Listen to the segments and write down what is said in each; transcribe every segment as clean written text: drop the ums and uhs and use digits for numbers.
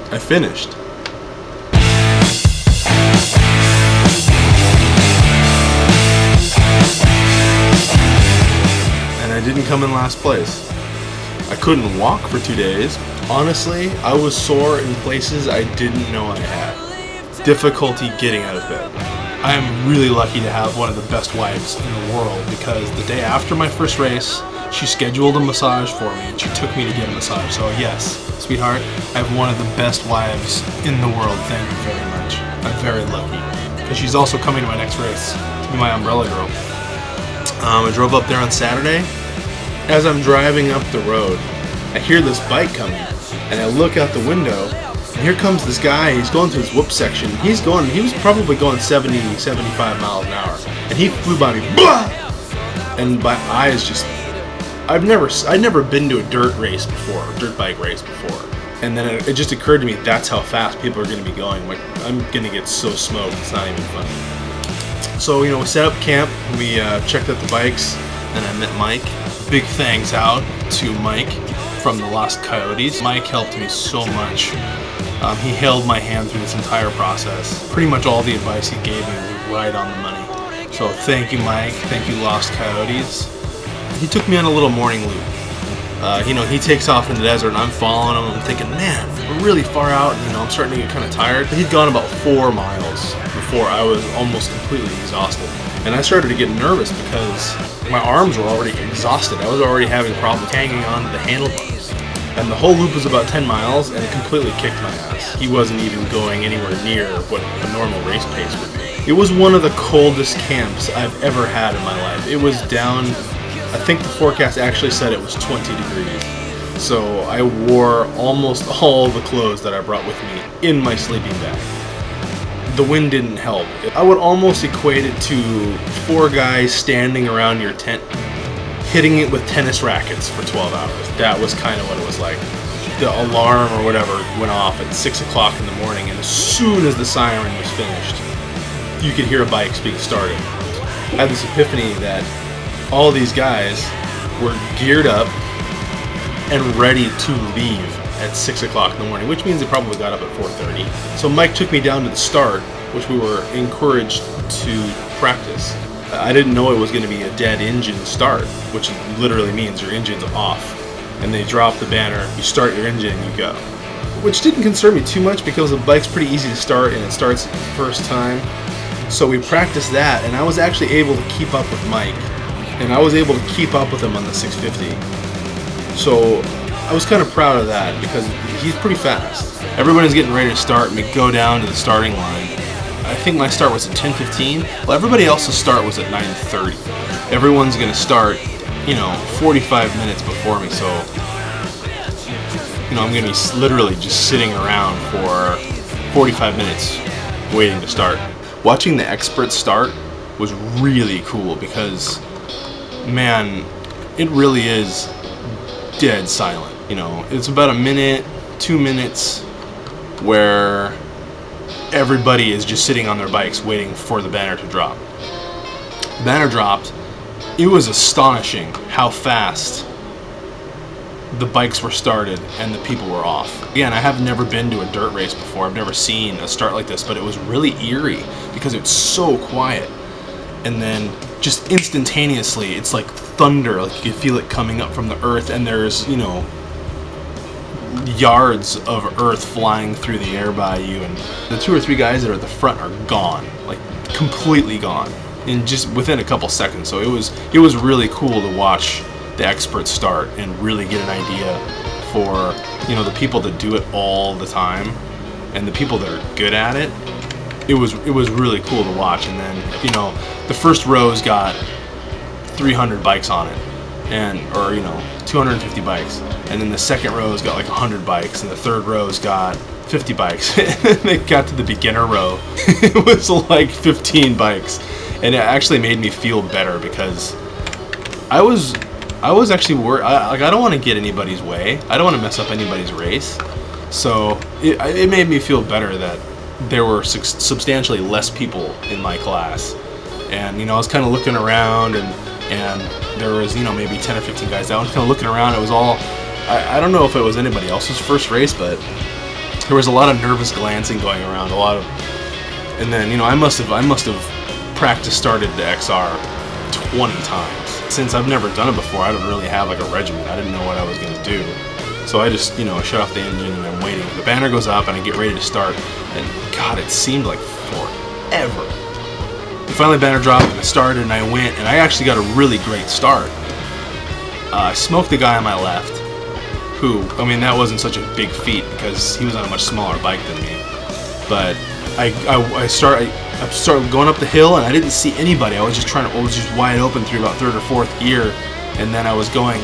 I finished. And I didn't come in last place. I couldn't walk for 2 days. Honestly, I was sore in places I didn't know I had. Difficulty getting out of bed. I am really lucky to have one of the best wives in the world, because the day after my first race, she scheduled a massage for me and she took me to get a massage. So yes, sweetheart, I have one of the best wives in the world. Thank you very much. I'm very lucky. Because she's also coming to my next race to be my umbrella girl. I drove up there on Saturday. As I'm driving up the road, I hear this bike coming, and I look out the window, and here comes this guy. He's going through his whoop section. He was probably going 70, 75 miles an hour, and he flew by me, blah! And my eyes just, I'd never been to a dirt race before, dirt bike race before, and then it just occurred to me that's how fast people are going to be going. Like, I'm going to get so smoked, it's not even funny. So, you know, we set up camp, we checked out the bikes, and I met Mike. Big thanks out to Mike from the Lost Coyotes. Mike helped me so much. He held my hand through this entire process. Pretty much all the advice he gave me was right on the money. So thank you, Mike. Thank you, Lost Coyotes. He took me on a little morning loop. You know, he takes off in the desert and I'm following him. I'm thinking, man, we're really far out. You know, I'm starting to get kind of tired. He'd gone about 4 miles before I was almost completely exhausted. And I started to get nervous because my arms were already exhausted. I was already having problems hanging on to the handlebars. And the whole loop was about 10 miles and it completely kicked my ass. He wasn't even going anywhere near what a normal race pace would be. It was one of the coldest camps I've ever had in my life. It was down, I think the forecast actually said it was 20 degrees. So I wore almost all the clothes that I brought with me in my sleeping bag. The wind didn't help. I would almost equate it to 4 guys standing around your tent, hitting it with tennis rackets for 12 hours. That was kind of what it was like. The alarm or whatever went off at 6 o'clock in the morning, and as soon as the siren was finished, you could hear a bike being started. I had this epiphany that all these guys were geared up and ready to leave at 6 o'clock in the morning, which means they probably got up at 4:30. So Mike took me down to the start, which we were encouraged to practice. I didn't know it was going to be a dead engine start, which literally means your engine's off. And they drop the banner, you start your engine and you go. Which didn't concern me too much because the bike's pretty easy to start and it starts the first time. So we practiced that, and I was actually able to keep up with Mike. And I was able to keep up with him on the 650. So I was kind of proud of that because he's pretty fast. Everybody's getting ready to start and we go down to the starting line. I think my start was at 10:15. Well, everybody else's start was at 9:30. Everyone's going to start, you know, 45 minutes before me. So, you know, I'm going to be literally just sitting around for 45 minutes waiting to start. Watching the experts start was really cool because, man, it really is dead silent. You know, it's about a minute, 2 minutes where everybody is just sitting on their bikes waiting for the banner to drop. The banner dropped. It was astonishing how fast the bikes were started and the people were off. Again, I have never been to a dirt race before. I've never seen a start like this, but it was really eerie because it's so quiet. And then just instantaneously, it's like thunder. Like you can feel it coming up from the earth, and there's, you know, yards of earth flying through the air by you, and the 2 or 3 guys that are at the front are gone, like completely gone, in just within a couple seconds. So it was really cool to watch the experts start and really get an idea for, you know, the people that do it all the time and the people that are good at it. It was really cool to watch. And then, you know, the first row's got 300 bikes on it, and, or, you know, 250 bikes, and then the second row's got like 100 bikes, and the third row's got 50 bikes. And then they got to the beginner row, it was like 15 bikes, and it actually made me feel better because I was actually worried. Like, I don't want to get anybody's way. I don't want to mess up anybody's race. So it made me feel better that there were substantially less people in my class, and, you know, I was kind of looking around, and there was, you know, maybe 10 or 15 guys. I was kind of looking around. It was all, I don't know if it was anybody else's first race, but There was a lot of nervous glancing going around, and then, you know, I must have practice started the XR 20 times. Since I've never done it before, I don't really have like a regimen. I didn't know what I was gonna do. So I just, you know, shut off the engine and I'm waiting. The banner goes up and I get ready to start, and God, it seemed like forever. And finally, banner dropped and I started and I went, and I actually got a really great start. I smoked the guy on my left, who, I mean, that wasn't such a big feat because he was on a much smaller bike than me. But I started going up the hill and I didn't see anybody. I was just wide open through about 3rd or 4th gear, and then I was going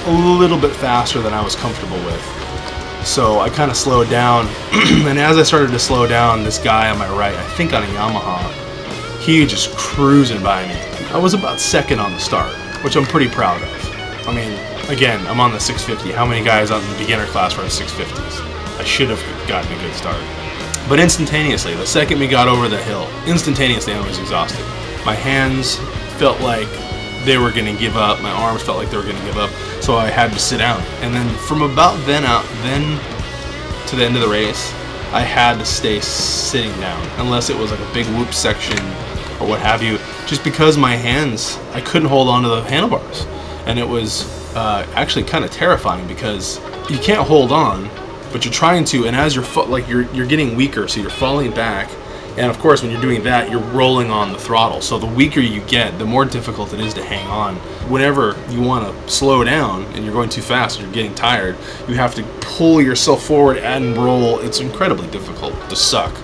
a little bit faster than I was comfortable with. So I kind of slowed down, and as I started to slow down, this guy on my right, I think on a Yamaha, he just cruising by me. I was about 2nd on the start, which I'm pretty proud of. I mean, again, I'm on the 650. How many guys on the beginner class run 650s? I should have gotten a good start. But instantaneously, the second we got over the hill, instantaneously I was exhausted. My hands felt like they were going to give up. My arms felt like they were going to give up. So I had to sit down. And then from about then to the end of the race, I had to stay sitting down, unless it was like a big whoop section or what have you, just because my hands, I couldn't hold on to the handlebars. And it was actually kind of terrifying because you can't hold on, but you're trying to, and as you're getting weaker, so you're falling back, and of course when you're doing that, you're rolling on the throttle. So the weaker you get, the more difficult it is to hang on. Whenever you want to slow down and you're going too fast and you're getting tired, you have to pull yourself forward and roll. It's incredibly difficult to suck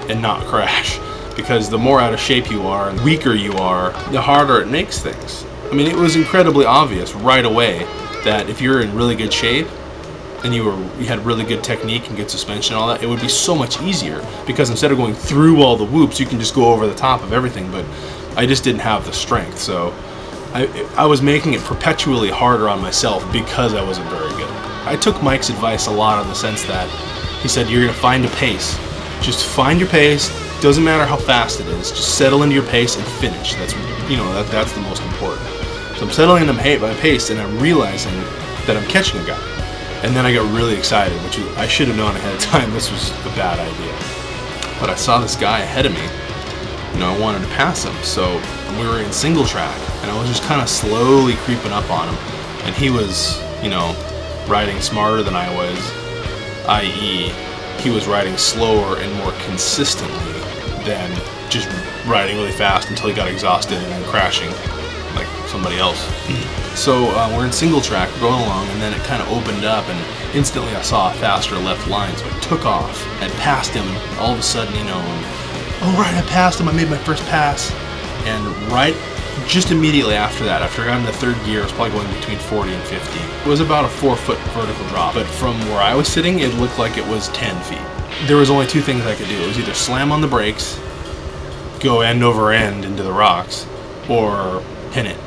and not crash, because the more out of shape you are and weaker you are, the harder it makes things. I mean, it was incredibly obvious right away that if you're in really good shape and you had really good technique and good suspension and all that, it would be so much easier, because instead of going through all the whoops, you can just go over the top of everything. But I just didn't have the strength, so I was making it perpetually harder on myself because I wasn't very good. I took Mike's advice a lot, in the sense that he said, you're gonna find a pace. Just find your pace. Doesn't matter how fast it is. Just settle into your pace and finish. That's, you know, that's the most important. So I'm settling into my pace, and I'm realizing that I'm catching a guy. And then I got really excited, which I should have known ahead of time this was a bad idea. But I saw this guy ahead of me. You know, I wanted to pass him, so we were in single track, and I was just kind of slowly creeping up on him. And he was, you know, riding smarter than I was, i.e., he was riding slower and more consistently than just riding really fast until he got exhausted and then crashing like somebody else. So we're in single track going along, and then it kind of opened up, and instantly I saw a faster left line, so I took off and passed him. All of a sudden, you know, oh right, I passed him, I made my first pass. And right just immediately after that, after I got into 3rd gear, I was probably going between 40 and 50. It was about a 4-foot vertical drop, but from where I was sitting, it looked like it was 10 feet. There was only 2 things I could do. It was either slam on the brakes, go end over end into the rocks, or pin it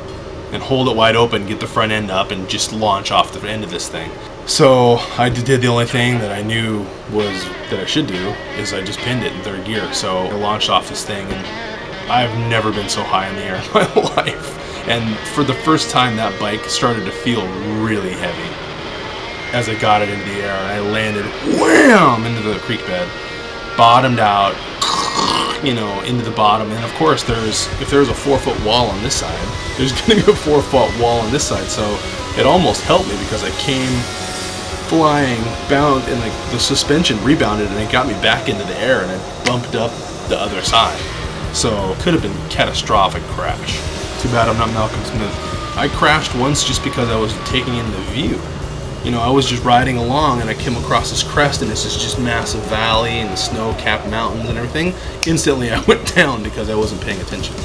and hold it wide open, get the front end up, and just launch off the end of this thing. So I did the only thing that I knew was that I should do, is I just pinned it in 3rd gear. So I launched off this thing, and I've never been so high in the air in my life. And for the first time, that bike started to feel really heavy as I got it into the air, and I landed wham into the creek bed, bottomed out, you know, into the bottom. And of course, if there's a 4-foot wall on this side, there's going to be a 4-foot wall on this side. So it almost helped me, because I came flying, bound, and like the suspension rebounded, and it got me back into the air, and I bumped up the other side. So it could have been a catastrophic crash. Too bad I'm not Malcolm Smith. I crashed once just because I was taking in the view. You know, I was just riding along, and I came across this crest, and it's just massive valley and the snow-capped mountains and everything. Instantly I went down because I wasn't paying attention.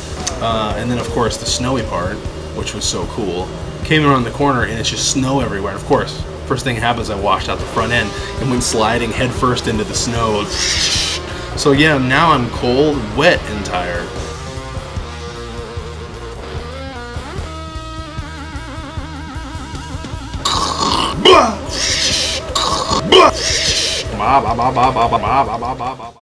And then of course the snowy part, which was so cool, came around the corner, and it's just snow everywhere. Of course, first thing that happens, I washed out the front end and went sliding headfirst into the snow. So yeah, now I'm cold, wet, and tired.